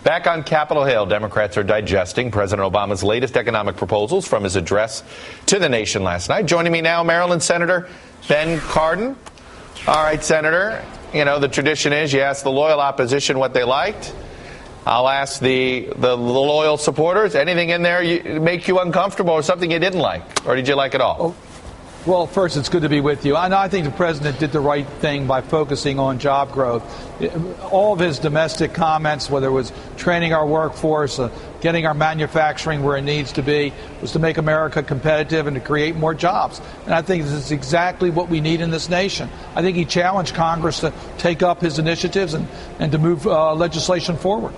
Back on Capitol Hill, Democrats are digesting President Obama's latest economic proposals from his address to the nation last night. Joining me now, Maryland Senator Ben Cardin. All right, Senator, you know, the tradition is you ask the loyal opposition what they liked. I'll ask the loyal supporters. Anything in there make you uncomfortable or something you didn't like? Or did you like it all? Oh. Well, first, it's good to be with you. I think the president did the right thing by focusing on job growth. All of his domestic comments, whether it was training our workforce, getting our manufacturing where it needs to be, was to make America competitive and to create more jobs. And I think this is exactly what we need in this nation. I think he challenged Congress to take up his initiatives and to move legislation forward.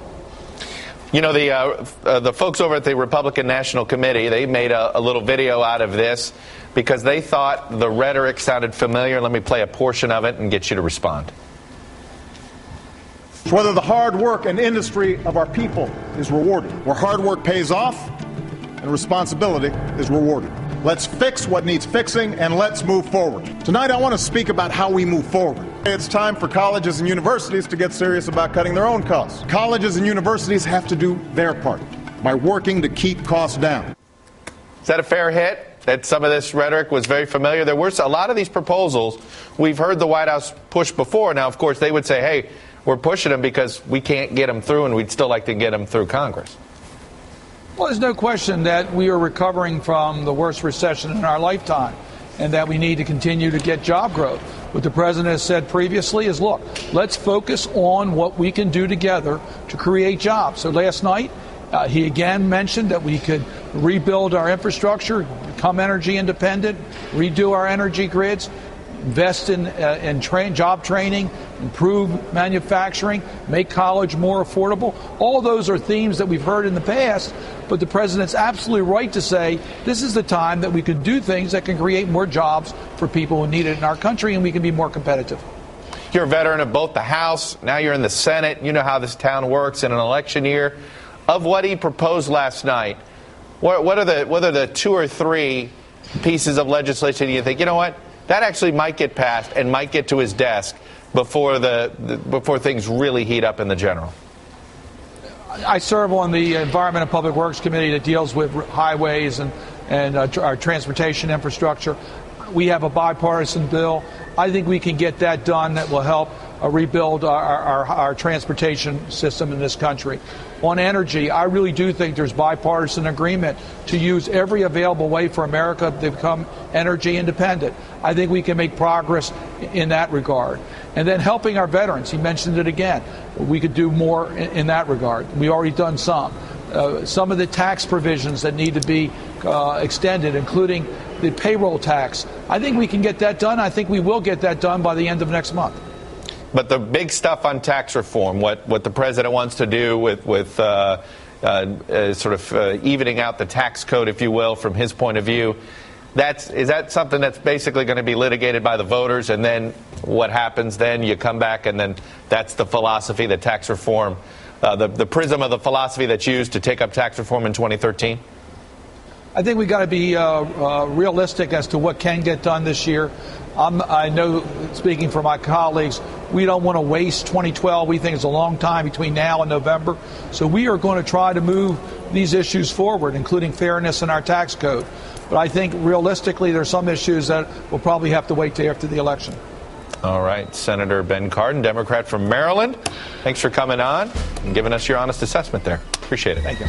You know, the folks over at the Republican National Committee, they made a little video out of this because they thought the rhetoric sounded familiar. Let me play a portion of it and get you to respond. Whether the hard work and industry of our people is rewarded, where hard work pays off and responsibility is rewarded. Let's fix what needs fixing and let's move forward. Tonight I want to speak about how we move forward. It's time for colleges and universities to get serious about cutting their own costs. Colleges and universities have to do their part by working to keep costs down. Is that a fair hit? That some of this rhetoric was very familiar? There were a lot of these proposals we've heard the White House push before. Now, of course, they would say, hey, we're pushing them because we can't get them through and we'd still like to get them through Congress. Well, there's no question that we are recovering from the worst recession in our lifetime and that we need to continue to get job growth. What the president has said previously is, look, let's focus on what we can do together to create jobs. So last night, he again mentioned that we could rebuild our infrastructure, become energy independent, redo our energy grids, invest in job training, improve manufacturing, make college more affordable. All those are themes that we've heard in the past, but the president's absolutely right to say this is the time that we can do things that can create more jobs for people who need it in our country, and we can be more competitive. You're a veteran of both the House, now you're in the Senate. You know how this town works in an election year. Of what he proposed last night, what are the two or three pieces of legislation you think, you know what, that actually might get passed and might get to his desk before before things really heat up in the general? I serve on the Environment and Public Works Committee that deals with highways and our transportation infrastructure. We have a bipartisan bill. I think we can get that done that will help rebuild our transportation system in this country. On energy, I really do think there's bipartisan agreement to use every available way for America to become energy independent. I think we can make progress in that regard. And then helping our veterans, he mentioned it again. We could do more in that regard. We've already done some. Some of the tax provisions that need to be extended, including the payroll tax. I think we can get that done. I think we will get that done by the end of next month. But the big stuff on tax reform, what the president wants to do with sort of evening out the tax code, if you will, from his point of view, is that something that's basically going to be litigated by the voters? And then what happens then? You come back and then that's the philosophy, the tax reform, the prism of the philosophy that's used to take up tax reform in 2013? I think we've got to be realistic as to what can get done this year. I know, speaking for my colleagues, we don't want to waste 2012. We think it's a long time between now and November. So we are going to try to move these issues forward, including fairness in our tax code. But I think realistically, there are some issues that we'll probably have to wait till after the election. All right. Senator Ben Cardin, Democrat from Maryland. Thanks for coming on and giving us your honest assessment there. Appreciate it. Thank you.